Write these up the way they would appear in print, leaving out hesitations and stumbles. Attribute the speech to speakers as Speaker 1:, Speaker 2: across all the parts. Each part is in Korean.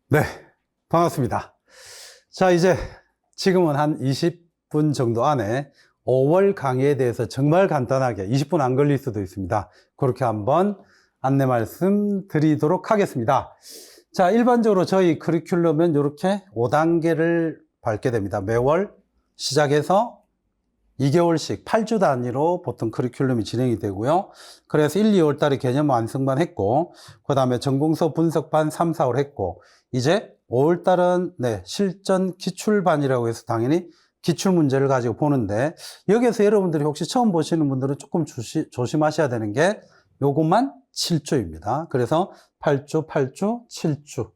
Speaker 1: 네, 반갑습니다. 자, 이제 지금은 한 20분 정도 안에 5월 강의에 대해서 정말 간단하게 20분 안 걸릴 수도 있습니다. 그렇게 한번 안내 말씀 드리도록 하겠습니다. 자, 일반적으로 저희 커리큘럼은 이렇게 5단계를 밟게 됩니다. 매월 시작해서 2개월씩 8주 단위로 보통 커리큘럼이 진행이 되고요. 그래서 1, 2월 달에 개념 완성반 했고, 그 다음에 전공서 분석반 3, 4월 했고, 이제 5월 달은 실전 기출반이라고 해서 당연히 기출 문제를 가지고 보는데, 여기에서 여러분들이 혹시 처음 보시는 분들은 조금 조심하셔야 되는 게 요것만 7주입니다. 그래서 8주, 8주, 7주.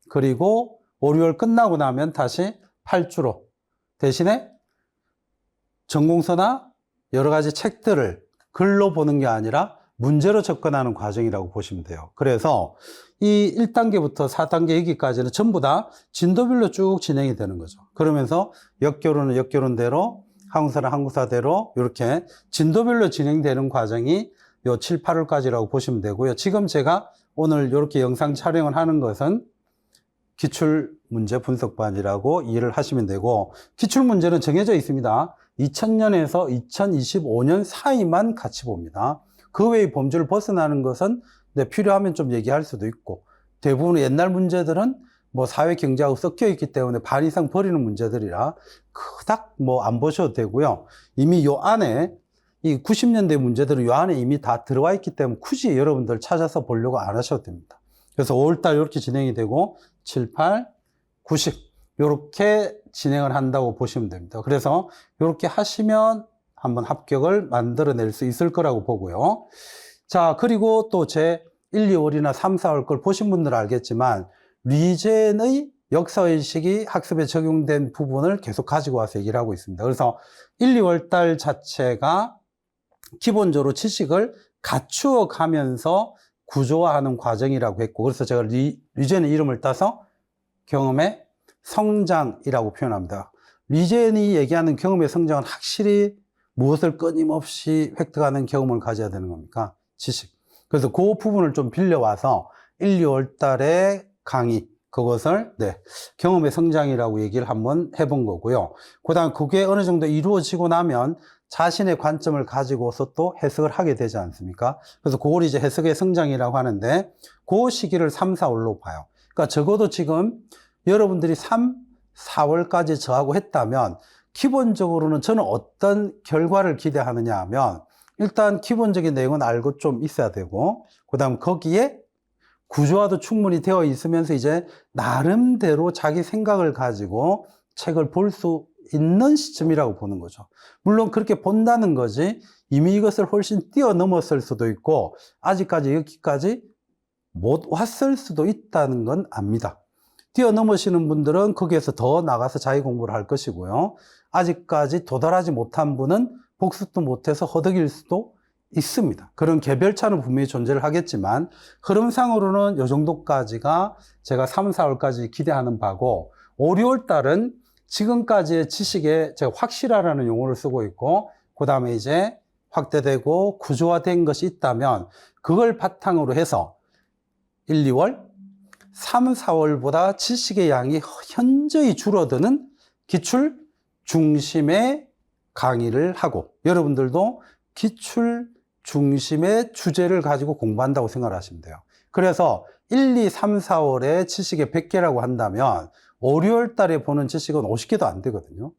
Speaker 1: 그리고 5, 6월 끝나고 나면 다시 8주로. 대신에 전공서나 여러 가지 책들을 글로 보는 게 아니라 문제로 접근하는 과정이라고 보시면 돼요. 그래서 이 1단계부터 4단계 여기까지는 전부 다 진도별로 쭉 진행이 되는 거죠. 그러면서 역교론은 역교론대로, 항공사는 항공사대로 이렇게 진도별로 진행되는 과정이 요 7, 8월까지라고 보시면 되고요. 지금 제가 오늘 이렇게 영상 촬영을 하는 것은 기출문제 분석반이라고 이해를 하시면 되고, 기출문제는 정해져 있습니다. 2000년에서 2025년 사이만 같이 봅니다. 그 외의 범주를 벗어나는 것은 필요하면 좀 얘기할 수도 있고, 대부분의 옛날 문제들은 사회 경제하고 섞여 있기 때문에 반 이상 버리는 문제들이라 그닥 안 보셔도 되고요. 이미 요 안에 이 90년대 문제들은 요 안에 이미 다 들어와 있기 때문에 굳이 여러분들 찾아서 보려고 안 하셔도 됩니다. 그래서 5월달 이렇게 진행이 되고 7, 8, 90 이렇게 진행을 한다고 보시면 됩니다. 그래서 이렇게 하시면 한번 합격을 만들어낼 수 있을 거라고 보고요. 자, 그리고 또 제 1, 2월이나 3, 4월 걸 보신 분들은 알겠지만 리젠의 역사의식이 학습에 적용된 부분을 계속 가지고 와서 얘기를 하고 있습니다. 그래서 1, 2월 달 자체가 기본적으로 지식을 갖추어 가면서 구조화하는 과정이라고 했고, 그래서 제가 리젠의 이름을 따서 경험의 성장이라고 표현합니다. 리젠이 얘기하는 경험의 성장은 확실히 무엇을 끊임없이 획득하는 경험을 가져야 되는 겁니까? 지식. 그래서 그 부분을 좀 빌려와서 1, 2월 달에 강의, 그것을 경험의 성장이라고 얘기를 한번 해본 거고요. 그 다음 그게 어느 정도 이루어지고 나면 자신의 관점을 가지고서 또 해석을 하게 되지 않습니까? 그래서 그걸 이제 해석의 성장이라고 하는데, 그 시기를 3, 4월로 봐요. 그러니까 적어도 지금 여러분들이 3, 4월까지 저하고 했다면 기본적으로는 저는 어떤 결과를 기대하느냐 하면, 일단 기본적인 내용은 알고 좀 있어야 되고, 그 다음 거기에 구조화도 충분히 되어 있으면서 이제 나름대로 자기 생각을 가지고 책을 볼 수 있는 시점이라고 보는 거죠. 물론 그렇게 본다는 거지 이미 이것을 훨씬 뛰어넘었을 수도 있고 아직까지 여기까지 못 왔을 수도 있다는 건 압니다. 뛰어넘으시는 분들은 거기에서 더 나가서 자기 공부를 할 것이고요. 아직까지 도달하지 못한 분은 복습도 못해서 허덕일 수도 있습니다. 그런 개별차는 분명히 존재를 하겠지만 흐름상으로는 이 정도까지가 제가 3, 4월까지 기대하는 바고, 5, 6월 달은 지금까지의 지식에 제가 확실하라는 용어를 쓰고 있고, 그 다음에 이제 확대되고 구조화된 것이 있다면 그걸 바탕으로 해서 1, 2월, 3, 4월보다 지식의 양이 현저히 줄어드는 기출 중심의 강의를 하고, 여러분들도 기출 중심의 주제를 가지고 공부한다고 생각을 하시면 돼요. 그래서 1, 2, 3, 4월에 지식의 100개라고 한다면 5, 6월 달에 보는 지식은 50개도 안 되거든요.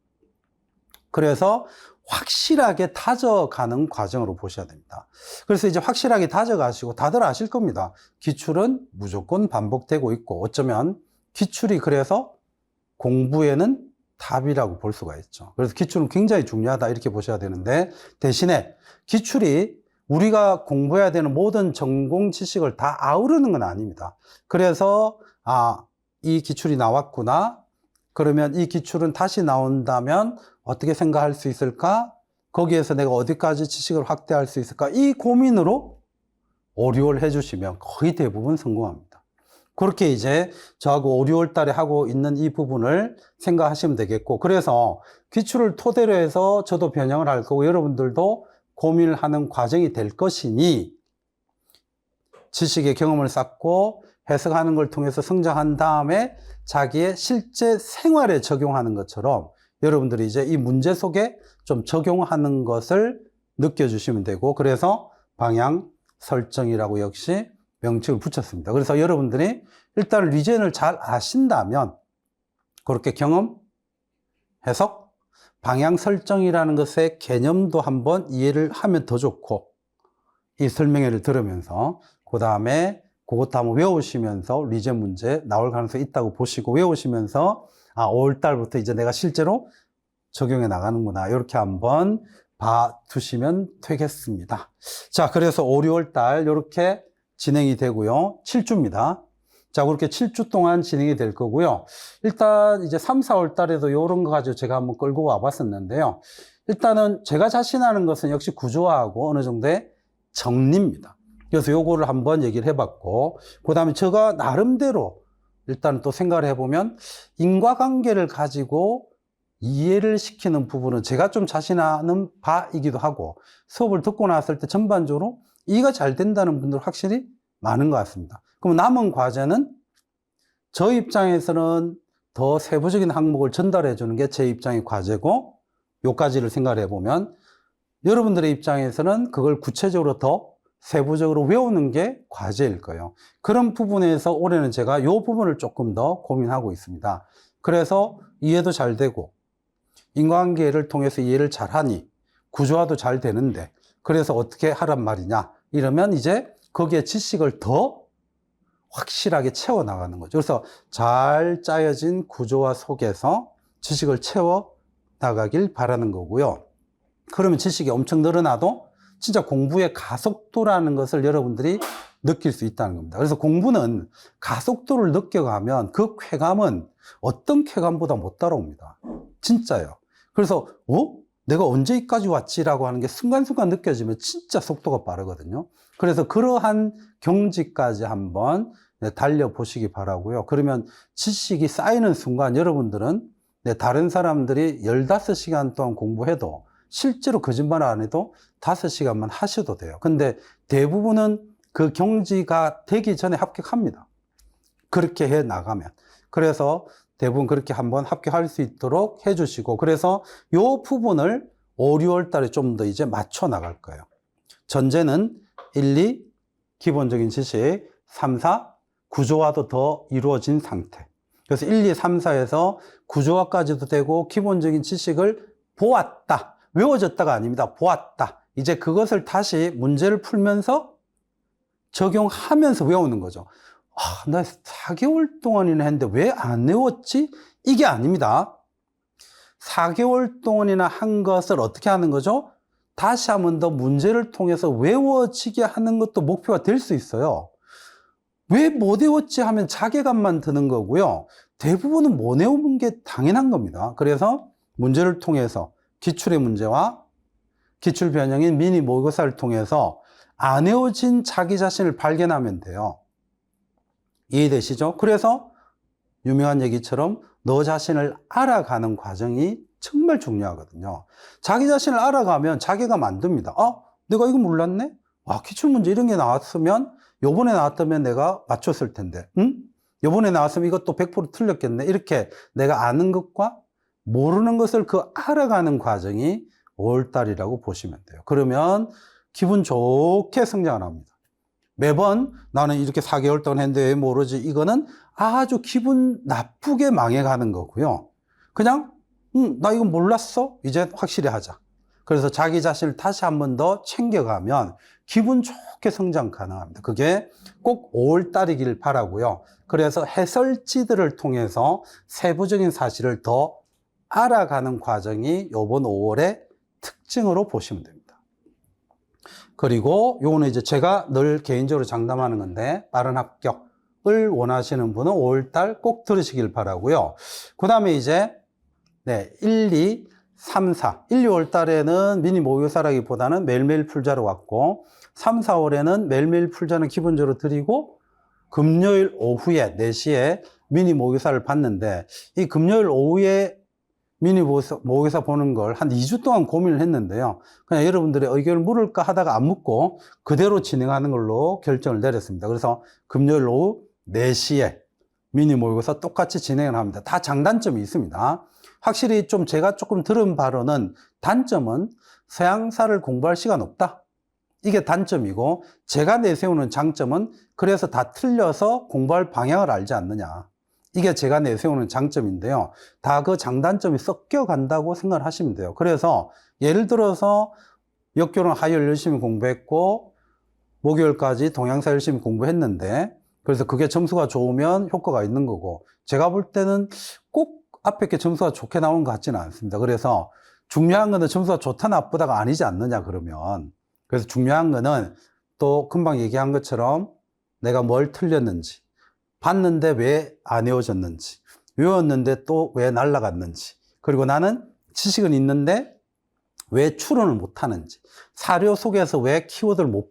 Speaker 1: 그래서 확실하게 다져가는 과정으로 보셔야 됩니다. 그래서 이제 확실하게 다져가시고 다들 아실 겁니다. 기출은 무조건 반복되고 있고, 어쩌면 기출이 그래서 공부에는 답이라고 볼 수가 있죠. 그래서 기출은 굉장히 중요하다 이렇게 보셔야 되는데, 대신에 기출이 우리가 공부해야 되는 모든 전공 지식을 다 아우르는 건 아닙니다. 그래서 이 기출이 나왔구나, 그러면 이 기출은 다시 나온다면 어떻게 생각할 수 있을까? 거기에서 내가 어디까지 지식을 확대할 수 있을까? 이 고민으로 5, 6월 해주시면 거의 대부분 성공합니다. 그렇게 이제 저하고 5, 6월 달에 하고 있는 이 부분을 생각하시면 되겠고, 그래서 기출을 토대로 해서 저도 변형을 할 거고 여러분들도 고민을 하는 과정이 될 것이니, 지식의 경험을 쌓고 해석하는 걸 통해서 성장한 다음에 자기의 실제 생활에 적용하는 것처럼 여러분들이 이제 이 문제 속에 좀 적용하는 것을 느껴주시면 되고, 그래서 방향 설정이라고 역시 명칭을 붙였습니다. 그래서 여러분들이 일단 리젠을 잘 아신다면 그렇게 경험, 해석, 방향 설정이라는 것의 개념도 한번 이해를 하면 더 좋고, 이 설명회를 들으면서 그 다음에 그것도 한번 외우시면서 리젠 문제 나올 가능성이 있다고 보시고 외우시면서 5월 달부터 이제 내가 실제로 적용해 나가는구나, 이렇게 한번 봐두시면 되겠습니다. 자, 그래서 5, 6월 달 이렇게 진행이 되고요. 7주입니다. 자, 그렇게 7주 동안 진행이 될 거고요. 일단 이제 3, 4월 달에도 이런 거 가지고 제가 한번 끌고 와 봤었는데요. 일단은 제가 자신하는 것은 역시 구조화하고 어느 정도의 정리입니다. 그래서 요거를 한번 얘기를 해봤고, 그 다음에 제가 나름대로 일단 또 생각을 해보면 인과관계를 가지고 이해를 시키는 부분은 제가 좀 자신하는 바이기도 하고, 수업을 듣고 나왔을 때 전반적으로 이해가 잘 된다는 분들 확실히 많은 것 같습니다. 그럼 남은 과제는 저 입장에서는 더 세부적인 항목을 전달해 주는 게 제 입장의 과제고, 요까지를 생각을 해보면 여러분들의 입장에서는 그걸 구체적으로 더 세부적으로 외우는 게 과제일 거예요. 그런 부분에서 올해는 제가 요 부분을 조금 더 고민하고 있습니다. 그래서 이해도 잘 되고 인과관계를 통해서 이해를 잘하니 구조화도 잘 되는데, 그래서 어떻게 하란 말이냐 이러면 이제 거기에 지식을 더 확실하게 채워나가는 거죠. 그래서 잘 짜여진 구조화 속에서 지식을 채워나가길 바라는 거고요. 그러면 지식이 엄청 늘어나도 진짜 공부의 가속도라는 것을 여러분들이 느낄 수 있다는 겁니다. 그래서 공부는 가속도를 느껴가면 그 쾌감은 어떤 쾌감보다 못 따라옵니다. 진짜요. 그래서 내가 언제까지 왔지라고 하는 게 순간순간 느껴지면 진짜 속도가 빠르거든요. 그래서 그러한 경지까지 한번 달려보시기 바라고요. 그러면 지식이 쌓이는 순간 여러분들은 다른 사람들이 15시간 동안 공부해도 실제로 거짓말 안 해도 5시간만 하셔도 돼요. 근데 대부분은 그 경지가 되기 전에 합격합니다. 그렇게 해 나가면. 그래서 대부분 그렇게 한번 합격할 수 있도록 해주시고, 그래서 요 부분을 5, 6월 달에 좀 더 이제 맞춰 나갈 거예요. 전제는 1, 2 기본적인 지식, 3, 4 구조화도 더 이루어진 상태. 그래서 1, 2, 3, 4에서 구조화까지도 되고 기본적인 지식을 보았다. 외워졌다가 아닙니다. 보았다. 이제 그것을 다시 문제를 풀면서 적용하면서 외우는 거죠. 나 4개월 동안이나 했는데 왜 안 외웠지? 이게 아닙니다. 4개월 동안이나 한 것을 어떻게 하는 거죠? 다시 한 번 더 문제를 통해서 외워지게 하는 것도 목표가 될 수 있어요. 왜 못 외웠지 하면 자괴감만 드는 거고요. 대부분은 못 외우는 게 당연한 겁니다. 그래서 문제를 통해서 기출의 문제와 기출 변형인 미니 모의고사를 통해서 안 외워진 자기 자신을 발견하면 돼요. 이해되시죠? 그래서 유명한 얘기처럼 너 자신을 알아가는 과정이 정말 중요하거든요. 자기 자신을 알아가면 자괴감 안 듭니다. 내가 이거 몰랐네? 기출문제 이런 게 나왔으면 요번에 나왔다면 내가 맞췄을 텐데, 요번에 나왔으면 이것도 100% 틀렸겠네. 이렇게 내가 아는 것과 모르는 것을 그 알아가는 과정이 5월달이라고 보시면 돼요. 그러면 기분 좋게 성장을 합니다. 매번 나는 이렇게 4개월 동안 했는데 왜 모르지? 이거는 아주 기분 나쁘게 망해가는 거고요. 그냥 나 이거 몰랐어? 이제 확실히 하자. 그래서 자기 자신을 다시 한 번 더 챙겨가면 기분 좋게 성장 가능합니다. 그게 꼭 5월달이길 바라고요. 그래서 해설지들을 통해서 세부적인 사실을 더 알아가는 과정이 이번 5월의 특징으로 보시면 됩니다. 그리고 요거는 이제 제가 늘 개인적으로 장담하는 건데, 빠른 합격을 원하시는 분은 5월달 꼭 들으시길 바라고요. 그 다음에 이제 1, 2, 3, 4 1, 2월 달에는 미니 모의고사라기보다는 매일매일 풀자로 왔고, 3, 4월에는 매일매일 풀자는 기본적으로 드리고 금요일 오후에 4시에 미니 모의고사를 봤는데, 이 금요일 오후에 미니 모의고사 보는 걸 한 2주 동안 고민을 했는데요. 그냥 여러분들의 의견을 물을까 하다가 안 묻고 그대로 진행하는 걸로 결정을 내렸습니다. 그래서 금요일 오후 4시에 미니 모의고사 똑같이 진행을 합니다. 다 장단점이 있습니다. 확실히 좀 제가 조금 들은 바로는 단점은 서양사를 공부할 시간 없다. 이게 단점이고, 제가 내세우는 장점은 그래서 다 틀려서 공부할 방향을 알지 않느냐. 이게 제가 내세우는 장점인데요. 다 그 장단점이 섞여 간다고 생각을 하시면 돼요. 그래서 예를 들어서 역교는 화요일 열심히 공부했고 목요일까지 동양사 열심히 공부했는데, 그래서 그게 점수가 좋으면 효과가 있는 거고, 제가 볼 때는 꼭 앞에 게 점수가 좋게 나오는 것 같지는 않습니다. 그래서 중요한 거는 점수가 좋다 나쁘다가 아니지 않느냐 그러면. 그래서 중요한 거는 또 금방 얘기한 것처럼 내가 뭘 틀렸는지, 봤는데 왜 안 외워졌는지, 외웠는데 또 왜 날아갔는지, 그리고 나는 지식은 있는데 왜 추론을 못하는지, 사료 속에서 왜 키워드를 못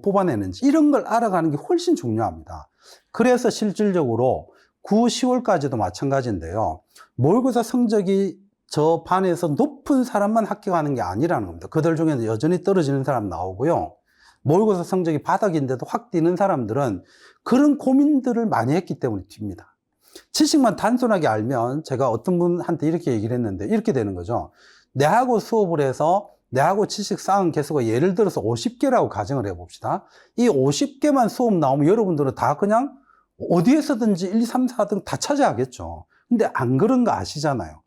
Speaker 1: 뽑아내는지, 이런 걸 알아가는 게 훨씬 중요합니다. 그래서 실질적으로 9, 10월까지도 마찬가지인데요. 모의고사 성적이 저 반에서 높은 사람만 합격하는 게 아니라는 겁니다. 그들 중에는 여전히 떨어지는 사람 나오고요. 모의고사 성적이 바닥인데도 확 뛰는 사람들은 그런 고민들을 많이 했기 때문에 뜁니다. 지식만 단순하게 알면, 제가 어떤 분한테 이렇게 얘기를 했는데 이렇게 되는 거죠. 내하고 수업을 해서 내하고 지식 쌓은 개수가 예를 들어서 50개라고 가정을 해봅시다. 이 50개만 수업 나오면 여러분들은 다 그냥 어디에서든지 1, 2, 3, 4등 다 차지하겠죠. 근데 안 그런 거 아시잖아요.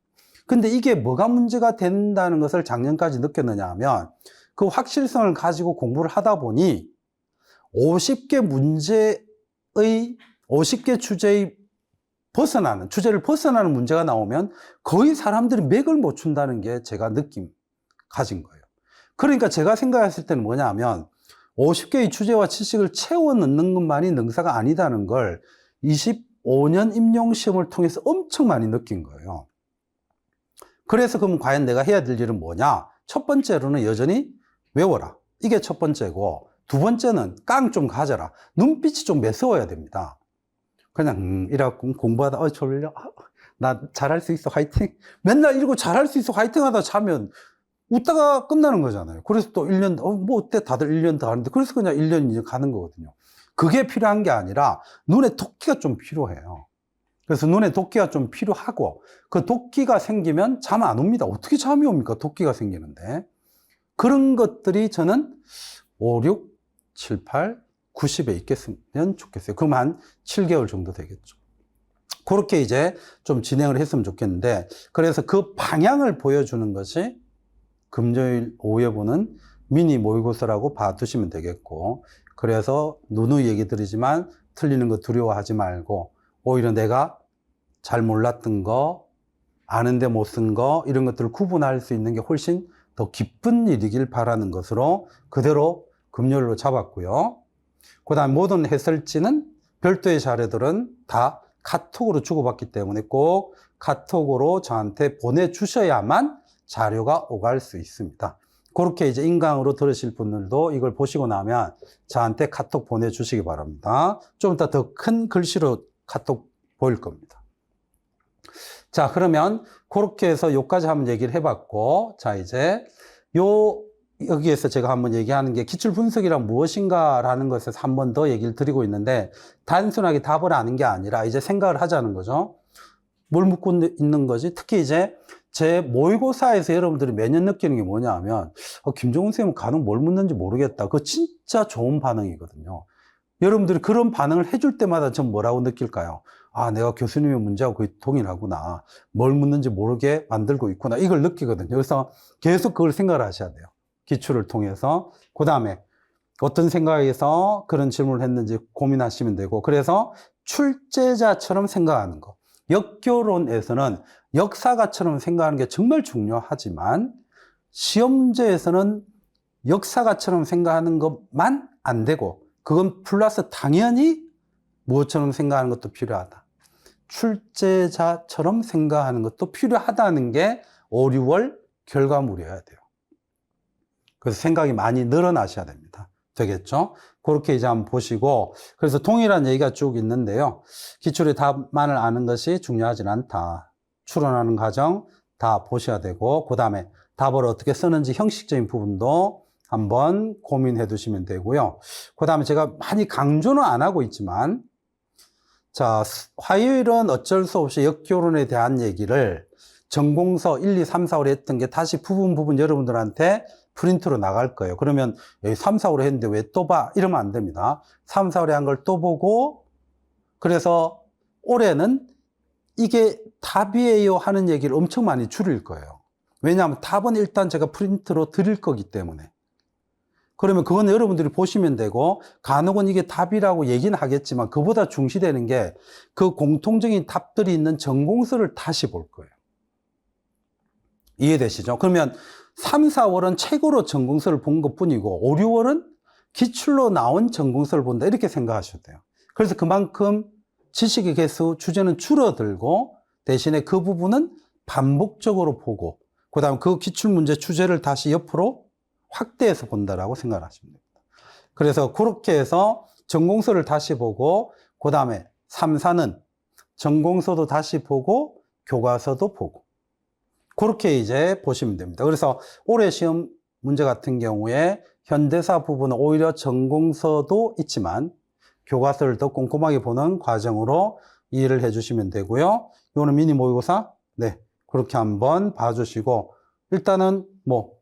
Speaker 1: 근데 이게 뭐가 문제가 된다는 것을 작년까지 느꼈느냐 하면, 그 확실성을 가지고 공부를 하다 보니 50개 문제의, 50개 주제의 주제를 벗어나는 문제가 나오면 거의 사람들이 맥을 못 춘다는 게 제가 가진 거예요. 그러니까 제가 생각했을 때는 뭐냐 하면, 50개의 주제와 지식을 채워 넣는 것만이 능사가 아니다는 걸 25년 임용시험을 통해서 엄청 많이 느낀 거예요. 그래서 그럼 과연 내가 해야 될 일은 뭐냐? 첫 번째로는 여전히 외워라. 이게 첫 번째고, 두 번째는 깡 좀 가져라. 눈빛이 좀 매서워야 됩니다. 그냥 이래갖고 공부하다 졸려, 나 잘할 수 있어 화이팅, 맨날 이러고 잘할 수 있어 화이팅 하다 자면 웃다가 끝나는 거잖아요. 그래서 또 1년 뭐 어때, 다들 1년 더 하는데, 그래서 그냥 1년 이제 가는 거거든요. 그게 필요한 게 아니라 눈에 도끼가 좀 필요해요. 그래서 눈에 도끼가 좀 필요하고, 그 도끼가 생기면 잠 안 옵니다. 어떻게 잠이 옵니까? 도끼가 생기는데. 그런 것들이 저는 5, 6, 7, 8, 90에 있겠으면 좋겠어요. 그럼 한 7개월 정도 되겠죠. 그렇게 이제 좀 진행을 했으면 좋겠는데, 그래서 그 방향을 보여주는 것이 금요일 오후에 보는 미니 모의고사라고 봐두시면 되겠고, 그래서 누누이 얘기 드리지만 틀리는 거 두려워하지 말고, 오히려 내가 잘 몰랐던 거, 아는데 못 쓴 거, 이런 것들을 구분할 수 있는 게 훨씬 더 기쁜 일이길 바라는 것으로 그대로 금요일로 잡았고요. 그 다음 모든 해설지는 별도의 자료들은 다 카톡으로 주고받기 때문에 꼭 카톡으로 저한테 보내주셔야만 자료가 오갈 수 있습니다. 그렇게 이제 인강으로 들으실 분들도 이걸 보시고 나면 저한테 카톡 보내주시기 바랍니다. 좀 이따 더 큰 글씨로 카톡 보일 겁니다. 자, 그러면 그렇게 해서 요까지 한번 얘기를 해봤고, 자, 이제 여기에서 제가 한번 얘기하는 게 기출 분석이란 무엇인가라는 것에서 한 번 더 얘기를 드리고 있는데, 단순하게 답을 아는 게 아니라 이제 생각을 하자는 거죠. 뭘 묻고 있는 거지? 특히 이제 제 모의고사에서 여러분들이 매년 느끼는 게 뭐냐 하면, 김종훈 선생님은 간혹 뭘 묻는지 모르겠다. 그거 진짜 좋은 반응이거든요. 여러분들이 그런 반응을 해줄 때마다 전 뭐라고 느낄까요? 아, 내가 교수님의 문제하고 거의 동일하구나. 뭘 묻는지 모르게 만들고 있구나. 이걸 느끼거든요. 그래서 계속 그걸 생각을 하셔야 돼요. 기출을 통해서. 그 다음에 어떤 생각에서 그런 질문을 했는지 고민하시면 되고, 그래서 출제자처럼 생각하는 거. 역교론에서는 역사가처럼 생각하는 게 정말 중요하지만, 시험제에서는 역사가처럼 생각하는 것만 안 되고, 그건 플러스 당연히 무엇처럼 생각하는 것도 필요하다. 출제자처럼 생각하는 것도 필요하다는 게 5, 6월 결과물이어야 돼요. 그래서 생각이 많이 늘어나셔야 됩니다. 되겠죠? 그렇게 이제 한번 보시고, 그래서 동일한 얘기가 쭉 있는데요. 기출의 답만을 아는 것이 중요하진 않다. 추론하는 과정 다 보셔야 되고, 그 다음에 답을 어떻게 쓰는지 형식적인 부분도 한번 고민해 두시면 되고요. 그 다음에 제가 많이 강조는 안 하고 있지만, 자, 화요일은 어쩔 수 없이 역교론에 대한 얘기를 전공서 1, 2, 3, 4월 했던 게 다시 부분 여러분들한테 프린트로 나갈 거예요. 그러면 여기 3, 4월 했는데 왜 또 봐? 이러면 안 됩니다. 3, 4월에 한 걸 또 보고, 그래서 올해는 이게 답이에요 하는 얘기를 엄청 많이 줄일 거예요. 왜냐하면 답은 일단 제가 프린트로 드릴 거기 때문에. 그러면 그건 여러분들이 보시면 되고, 간혹은 이게 답이라고 얘기는 하겠지만 그보다 중시되는 게 그 공통적인 답들이 있는 전공서를 다시 볼 거예요. 이해되시죠? 그러면 3, 4월은 책으로 전공서를 본 것 뿐이고 5, 6월은 기출로 나온 전공서를 본다 이렇게 생각하셔도 돼요. 그래서 그만큼 지식의 개수, 주제는 줄어들고 대신에 그 부분은 반복적으로 보고 그 다음 그 기출문제 주제를 다시 옆으로 확대해서 본다라고 생각하시면 됩니다. 그래서 그렇게 해서 전공서를 다시 보고 그 다음에 3, 4는 전공서도 다시 보고 교과서도 보고 그렇게 이제 보시면 됩니다. 그래서 올해 시험 문제 같은 경우에 현대사 부분은 오히려 전공서도 있지만 교과서를 더 꼼꼼하게 보는 과정으로 이해를 해주시면 되고요. 이거는 미니 모의고사 네 그렇게 한번 봐주시고 일단은 뭐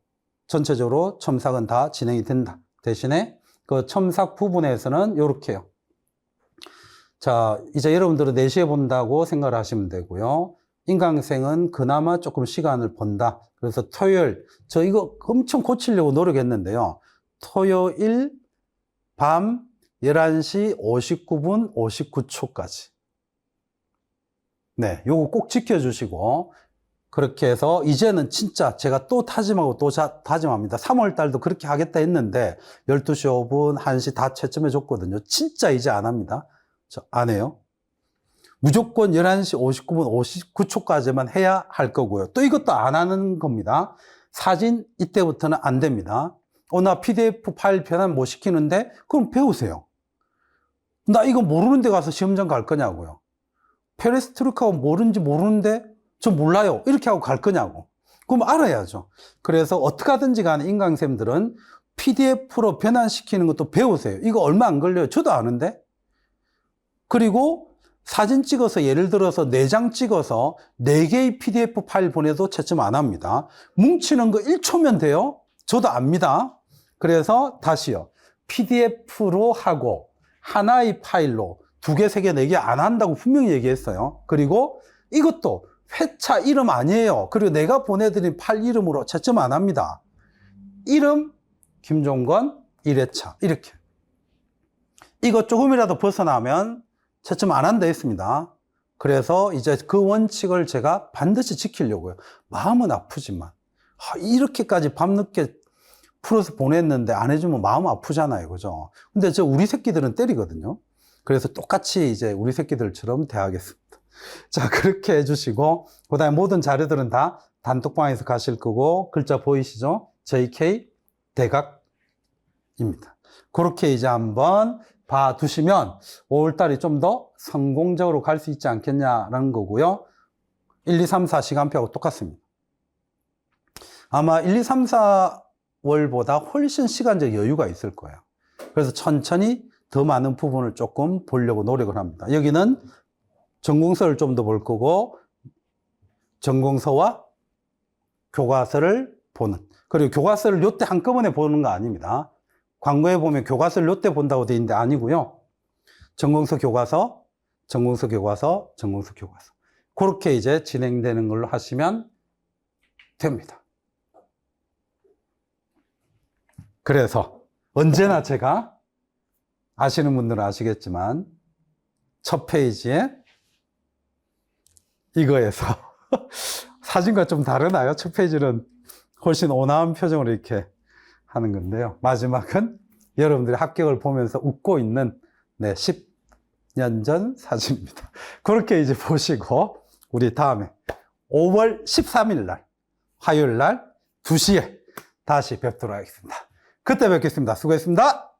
Speaker 1: 전체적으로 첨삭은 다 진행이 된다. 대신에 그 첨삭 부분에서는 이렇게요. 자, 이제 여러분들은 4시에 본다고 생각을 하시면 되고요. 인강생은 그나마 조금 시간을 번다. 그래서 토요일, 저 이거 엄청 고치려고 노력했는데요. 토요일 밤 11시 59분 59초까지. 네, 요거 꼭 지켜주시고. 그렇게 해서 이제는 진짜 제가 또 다짐하고 또 다짐합니다. 3월 달도 그렇게 하겠다 했는데 12시 5분, 1시 다 채점해 줬거든요. 진짜 이제 안 합니다. 저 안 해요. 무조건 11시 59분 59초까지만 해야 할 거고요. 또 이것도 안 하는 겁니다. 사진 이때부터는 안 됩니다. 나 PDF 파일 변환 못 시키는데 그럼 배우세요. 나 이거 모르는 데 가서 시험장 갈 거냐고요. 페레스트루크하고 모르는지 모르는데 저 몰라요. 이렇게 하고 갈 거냐고. 그럼 알아야죠. 그래서 어떻게 하든지 간에 인강쌤들은 PDF로 변환시키는 것도 배우세요. 이거 얼마 안 걸려요. 저도 아는데. 그리고 사진 찍어서 예를 들어서 4장 찍어서 4개의 PDF 파일 보내도 채점 안 합니다. 뭉치는 거 1초면 돼요. 저도 압니다. 그래서 다시요. PDF로 하고 하나의 파일로 2개, 3개, 4개 안 한다고 분명히 얘기했어요. 그리고 이것도 회차 이름 아니에요. 그리고 내가 보내드린 파일 이름으로 채점 안 합니다. 이름 김종건 1회차 이렇게. 이거 조금이라도 벗어나면 채점 안 한다 했습니다. 그래서 이제 그 원칙을 제가 반드시 지키려고요. 마음은 아프지만 이렇게까지 밤늦게 풀어서 보냈는데 안 해주면 마음 아프잖아요. 그죠? 근데 우리 새끼들은 때리거든요. 그래서 똑같이 이제 우리 새끼들처럼 대하겠습니다. 자, 그렇게 해주시고, 그 다음에 모든 자료들은 다 단톡방에서 가실 거고, 글자 보이시죠? JK 대각입니다. 그렇게 이제 한번 봐두시면 5월달이 좀 더 성공적으로 갈 수 있지 않겠냐라는 거고요. 1, 2, 3, 4 시간표하고 똑같습니다. 아마 1, 2, 3, 4월보다 훨씬 시간적 여유가 있을 거예요. 그래서 천천히 더 많은 부분을 조금 보려고 노력을 합니다. 여기는 전공서를 좀 더 볼 거고 전공서와 교과서를 보는, 그리고 교과서를 요때 한꺼번에 보는 거 아닙니다. 광고에 보면 교과서를 요때 본다고 돼 있는데 아니고요. 전공서 교과서, 전공서 교과서, 전공서 교과서 그렇게 이제 진행되는 걸로 하시면 됩니다. 그래서 언제나 제가 아시는 분들은 아시겠지만 첫 페이지에 이거에서 사진과 좀 다르나요? 첫 페이지는 훨씬 온화한 표정으로 이렇게 하는 건데요. 마지막은 여러분들이 합격을 보면서 웃고 있는 10년 전 사진입니다. 그렇게 이제 보시고 우리 다음에 5월 13일 날 화요일 날 2시에 다시 뵙도록 하겠습니다. 그때 뵙겠습니다. 수고했습니다.